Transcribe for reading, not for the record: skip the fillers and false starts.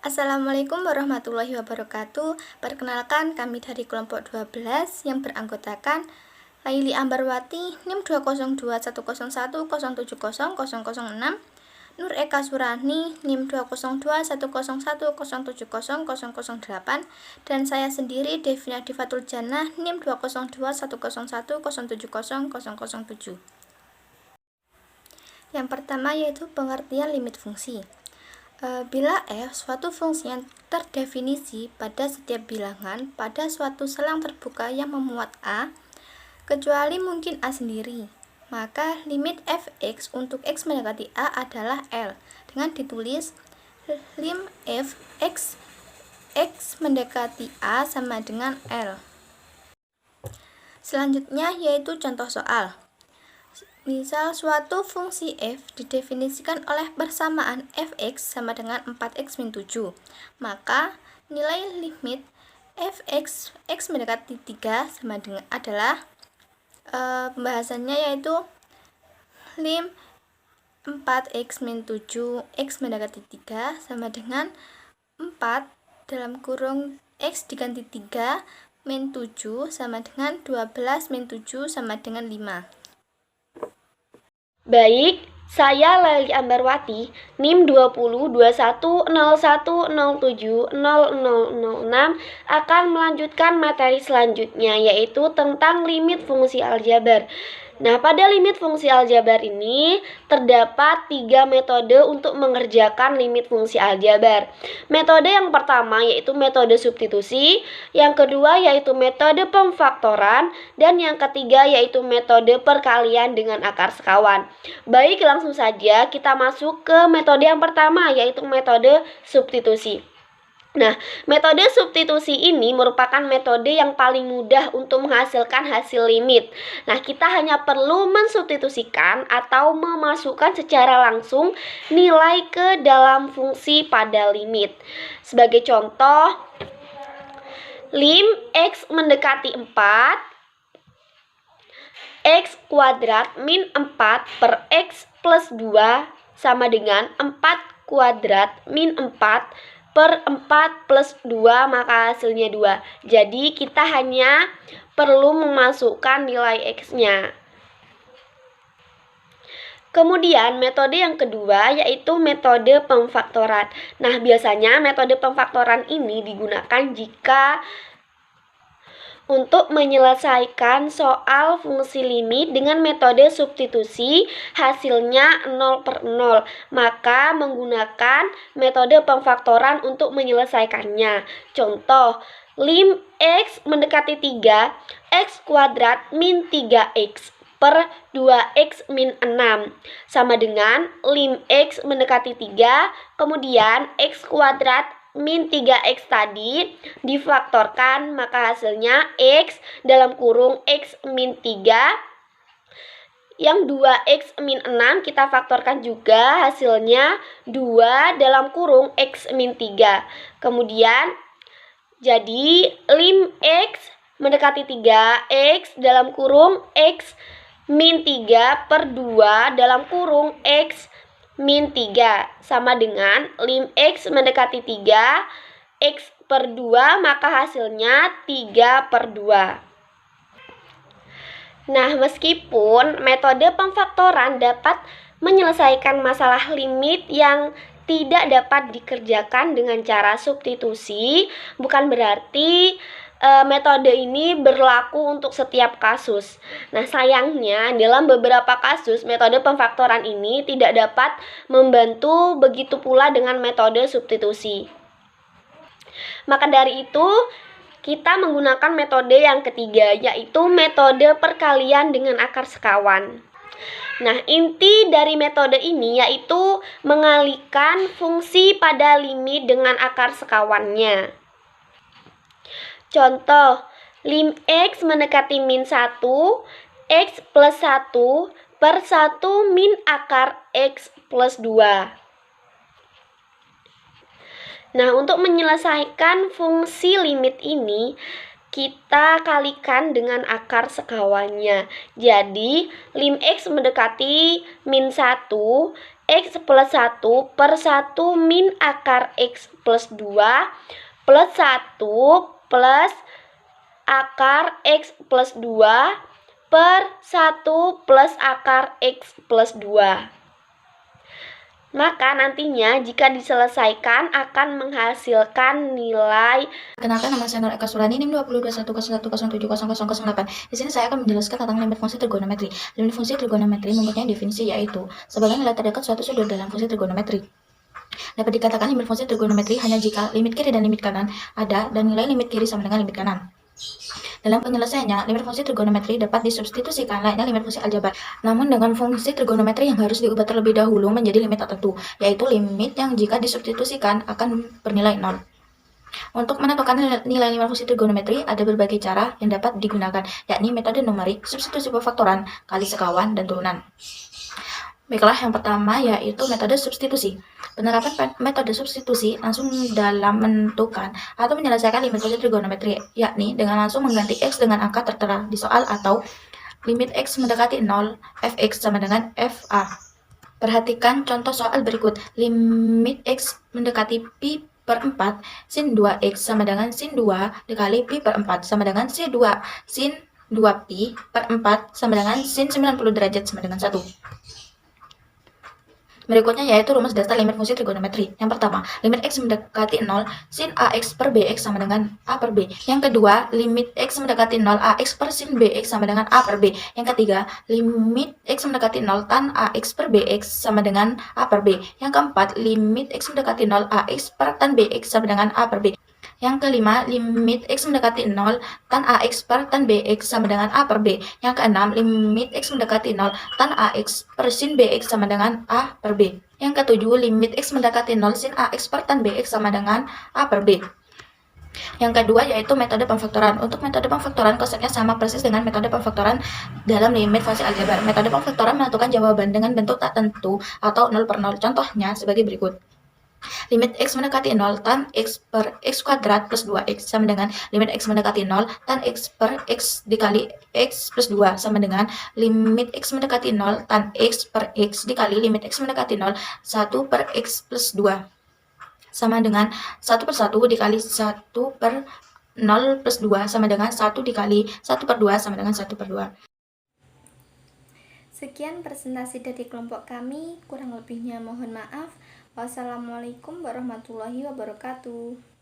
Assalamualaikum warahmatullahi wabarakatuh. Perkenalkan, kami dari kelompok 12 yang beranggotakan Laili Ambarwati, NIM 2021010700006, Nur Eka Surani, NIM 2021010700008, dan saya sendiri Devina Difatul Jannah, NIM 2021010700007. Yang pertama yaitu pengertian limit fungsi. Bila f suatu fungsi yang terdefinisi pada setiap bilangan pada suatu selang terbuka yang memuat a, kecuali mungkin a sendiri, maka limit fx untuk x mendekati a adalah L, dengan ditulis lim f x mendekati a sama dengan L. Selanjutnya yaitu contoh soal. Misal suatu fungsi f didefinisikan oleh persamaan fx sama dengan 4x min 7, maka nilai limit fx x mendekati 3 sama dengan adalah pembahasannya yaitu lim 4x min 7 x mendekati 3 sama dengan 4 dalam kurung x diganti 3 min 7 sama dengan 12 min 7 sama dengan 5. Baik, saya Laili Ambarwati, NIM 202101070006 akan melanjutkan materi selanjutnya, yaitu tentang limit fungsi aljabar. Nah, pada limit fungsi aljabar ini terdapat 3 metode untuk mengerjakan limit fungsi aljabar. Metode yang pertama yaitu metode substitusi, yang kedua yaitu metode pemfaktoran, dan yang ketiga yaitu metode perkalian dengan akar sekawan. Baik, langsung saja kita masuk ke metode yang pertama yaitu metode substitusi. Nah, metode substitusi ini merupakan metode yang paling mudah untuk menghasilkan hasil limit. Nah, kita hanya perlu mensubstitusikan atau memasukkan secara langsung nilai ke dalam fungsi pada limit. Sebagai contoh, lim x mendekati 4, x kuadrat min 4 per x plus 2 sama dengan 4 kuadrat min 4 per 4 plus 2, maka hasilnya 2. Jadi kita hanya perlu memasukkan nilai x-nya. Kemudian metode yang kedua yaitu metode pemfaktoran. Nah, biasanya metode pemfaktoran ini digunakan jika untuk menyelesaikan soal fungsi limit dengan metode substitusi hasilnya 0/0, maka menggunakan metode pemfaktoran untuk menyelesaikannya. Contoh, lim x mendekati 3, x kuadrat min 3x per 2x min 6 sama dengan lim x mendekati 3, kemudian x kuadrat min 3x tadi difaktorkan, maka hasilnya x dalam kurung x min 3, yang 2x min 6 kita faktorkan juga, hasilnya 2 dalam kurung x min 3. Kemudian jadi lim x mendekati 3, x dalam kurung x min 3 per 2 dalam kurung x min 3 sama dengan lim x mendekati 3, x per 2, maka hasilnya 3/2. Nah, meskipun metode pemfaktoran dapat menyelesaikan masalah limit yang tidak dapat dikerjakan dengan cara substitusi, bukan berarti metode ini berlaku untuk setiap kasus. Nah, sayangnya dalam beberapa kasus metode pemfaktoran ini tidak dapat membantu, begitu pula dengan metode substitusi. Maka dari itu, kita menggunakan metode yang ketiga yaitu metode perkalian dengan akar sekawan. Nah, inti dari metode ini yaitu mengalihkan fungsi pada limit dengan akar sekawannya. Contoh, lim x mendekati min 1, x plus 1 per 1 min akar x plus 2. Nah, untuk menyelesaikan fungsi limit ini, kita kalikan dengan akar sekawannya. Jadi, lim x mendekati min 1, X plus 1 per 1 min akar X plus 2 plus 1 plus akar X plus 2 per 1 plus akar X plus 2. Maka nantinya jika diselesaikan akan menghasilkan nilai. Kenalkan, nama saya Nur Eka Surani, NIM 22111070008. Di sini saya akan menjelaskan tentang limit fungsi trigonometri. Limit fungsi trigonometri mempunyai definisi yaitu sebagai nilai terdekat suatu sudut dalam fungsi trigonometri. Dapat dikatakan limit fungsi trigonometri hanya jika limit kiri dan limit kanan ada dan nilai limit kiri sama dengan limit kanan. Dalam penyelesaiannya, limit fungsi trigonometri dapat disubstitusikan layaknya limit fungsi aljabar. Namun dengan fungsi trigonometri yang harus diubah terlebih dahulu menjadi limit tertentu, yaitu limit yang jika disubstitusikan akan bernilai 0. Untuk menentukan nilai limit fungsi trigonometri ada berbagai cara yang dapat digunakan, yakni metode numerik, substitusi pemfaktoran, kali sekawan, dan turunan. Baiklah, yang pertama yaitu metode substitusi. Penerapan metode substitusi langsung dalam menentukan atau menyelesaikan limit fungsi trigonometri, yakni dengan langsung mengganti X dengan angka tertera di soal atau limit X mendekati 0, Fx sama dengan Fa. Perhatikan contoh soal berikut. Limit X mendekati pi per 4, sin 2X sama dengan sin 2 dikali pi per 4 sama dengan C2 sin 2 pi per 4 sama dengan sin 90 derajat sama dengan 1. Berikutnya yaitu rumus dasar limit fungsi trigonometri. Yang pertama, limit X mendekati 0, sin AX per BX sama dengan A per B. Yang kedua, limit X mendekati 0, AX per sin BX sama dengan A per B. Yang ketiga, limit X mendekati 0, tan AX per BX sama dengan A per B. Yang keempat, limit X mendekati 0, AX per tan BX sama dengan A per B. Yang kelima, limit X mendekati 0, tan AX per tan BX sama dengan A per B. Yang keenam, limit X mendekati 0, tan AX per sin BX sama dengan A per B. Yang ketujuh, limit X mendekati 0, sin AX per tan BX sama dengan A per B. Yang kedua yaitu metode pemfaktoran. Untuk metode pemfaktoran konsepnya sama persis dengan metode pemfaktoran dalam limit fungsi aljabar. Metode pemfaktoran menentukan jawaban dengan bentuk tak tentu atau 0 per 0. Contohnya sebagai berikut. Limit X mendekati 0 tan X per X kuadrat plus 2X sama dengan limit X mendekati 0 tan X per X dikali X plus 2 sama dengan limit X mendekati 0 tan X per X dikali limit X mendekati 0 1 per X plus 2 sama dengan 1 per 1 dikali 1 per 0 plus 2 sama dengan 1 dikali 1 per 2 sama dengan 1 per 2. Sekian presentasi dari kelompok kami, kurang lebihnya mohon maaf. Wassalamualaikum warahmatullahi wabarakatuh.